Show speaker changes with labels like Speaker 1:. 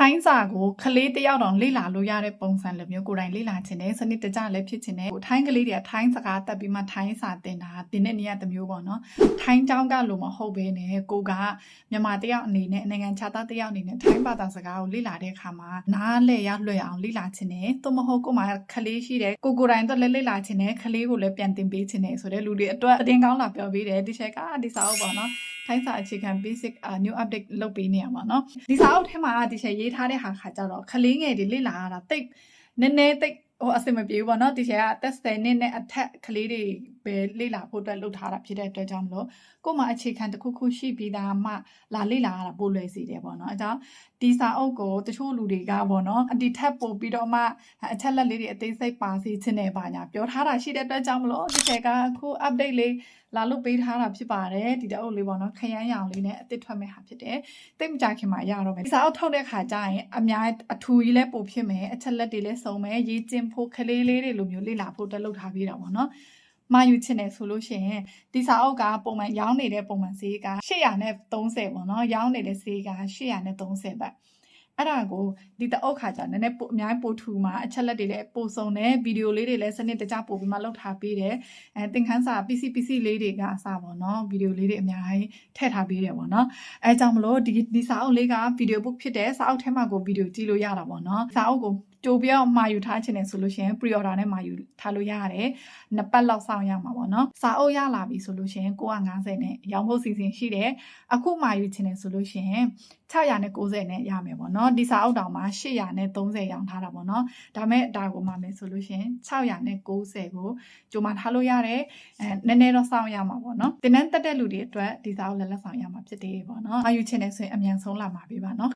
Speaker 1: ထိုင်းစာကိုခလေးတယောက်တောင်လေ့လာလို့ရတဲ့ပုံစံလိုမျိုးကိုယ်တိုင်လေ့လာခြင်းနဲ့စနစ်တကျလည်းဖြစ်ခြင်းနဲ့ထိုင်းကလေးတွေကထိုင်းစကားတက်ပြီးမှထိုင်းစာသင်တာတင်တဲ့နေရာတစ်မျိုးပေါ့နော်ထိုင်းကျောင်းကလို့မဟုတ်ဘဲနဲ့ကိုကမြန်မာတယောက်အနေနဲ့နိုင်ငံခြားသားတယောက်အနေနဲ့ထိုင်းဘာသာစကားကိုလေ့လာတဲ့အခါမှာနားလည်ရလွယ်အောင်လေ့လာခြင်းနဲ့သို့မဟုတ်ကိုမှခလေးရှိတဲ့ကိုယ်တိုင်တော့လည်းလေ့လာခြင်းနဲ့ခလေးကိုလည်းပြန်သင်ပေးခြင်းနဲ့ဆိုတဲ့လူတွေအတွက်အတင်းကောင်းလာပြောပေးတယ်ဒီချက်ကဒီစာအုပ်ပေါ့နော်ထိုင်းစာအခြေခံ basic new update လုပ်ပေးနေရပါတော့ဒီစာအုပ်ထဲမှာဒီချက်ရေးထားတဲ့ဟာခါကြတော့ခလေးငယ်တွေလေ့လာရတာတိတ်နည်းနည်းတိတ်အဆင်မပြေဘူးပေါ့နော်ဒီချက်ကတက်10နှစ်နဲ့အထက်ကလေးတွေပဲလေ့လာဖို့အတွက်လုပ်ထားတာဖြစ်တဲ့အတွက်ကြောင့်မလို့ကို့မှာအခြေခံတစ်ခုခုရှိပြီးသားမှလာလေ့လာရတာပိုလွယ်စေတယ်ပေါ့နော်အဲကြောင့်ဒီစာအုပ်ကိုတချို့လူတွေကပေါ့နော်ဒီထက်ပို့ပြီးတော့မှအချက်လက်လေးတွေအသေးစိတ်ပါစေချင်တယ်ပါညာပြောထားတာရှိတဲ့အတွက်ကြောင့်မလို့ဒီချက်ကအခု update လေးလာလို့ပေးထားတာဖြစ်ပါတယ်ဒီတအုပ်လေးပေါ့နော်ခရမ်းရောင်လေးနဲ့အသစ်ထွက်မဲ့ဟာဖြစ်တယ်တိတ်မကြခင်မှာရတော့မယ်စာအုပ်ထုတ်တဲ့ခါကျရင်အများအထူကြီးလဲပို့ဖြစ်မယ်အချက်လက်တွေလဲစုံမယ်ရေးကျင်းဖို့ခလေးလေးတွေလိုမျိုးလေ့လာဖို့တက်လုပ်ထားပြီးတာပေါ့နော်မာယူချင်တယ်ဆိုလို့ရှိရင်ဒီစာအုပ်ကပုံမှန်ရောင်းနေတဲ့ပုံမှန်ဈေးက830ပေါ့နော်ရောင်းနေတဲ့ဈေးက830ဘတ်အဲ့ဒါကိုဒီတအုပ်ခါကျနည်းနည်းအများကြီးပို့ထူမှာအချက်လက်တွေလည်းပို့စုံတယ်ဗီဒီယိုလေးတွေလည်းစနစ်တကျပို့ပြီးမှလုပ်ထားပေးတယ်သင်ခန်းစာ PC လေးတွေကအစပေါ့နော်ဗီဒီယိုလေးတွေအများကြီးထည့်ထားပေးတယ်ပေါ့နော်အဲကြောင့်မလို့ဒီစာအုပ်လေးကဗီဒီယို book ဖြစ်တဲ့စာအုပ်ထဲမှာကိုဗီဒီယိုကြည့်လို့ရတာပေါ့နော်စာအုပ်ကိုကြိုပြီးတော့မှာယူထားခြင်းနဲ့ဆိုလို့ရှိရင် pre order နဲ့မှာယူထားလို့ရတယ်နှစ်ပတ်လောက်စောင့်ရမှာပေါ့နော်စာအုပ်ရလာပြီဆိုလို့ရှိရင်950နဲ့ရောင်းဖို့စီစဉ်ရှိတယ်အခုမှာယူခြင်းနဲ့ဆိုလို့ရှိရင်690နဲ့ရမယ်ပေါ့နော်ဒီစာအုပ်တောင်မှာ830ရောင်းထားတာပေါ့နော်ဒါမဲ့ဒါကိုမှာမယ်ဆိုလို့ရှိရင်690ကိုကြိုမှာထားလို့ရတယ်နည်းနည်းတော့စောင့်ရမှာပေါ့နော်တင်တန်းတက်တဲ့လူတွေအတွက်ဒီစာအုပ်လက်ဆောင်ရမှာဖြစ်တယ်ပေါ့နော်မှာယူခြင်းနဲ့ဆိုရင်အမြန်ဆုံးလာမှာပေးပါနော်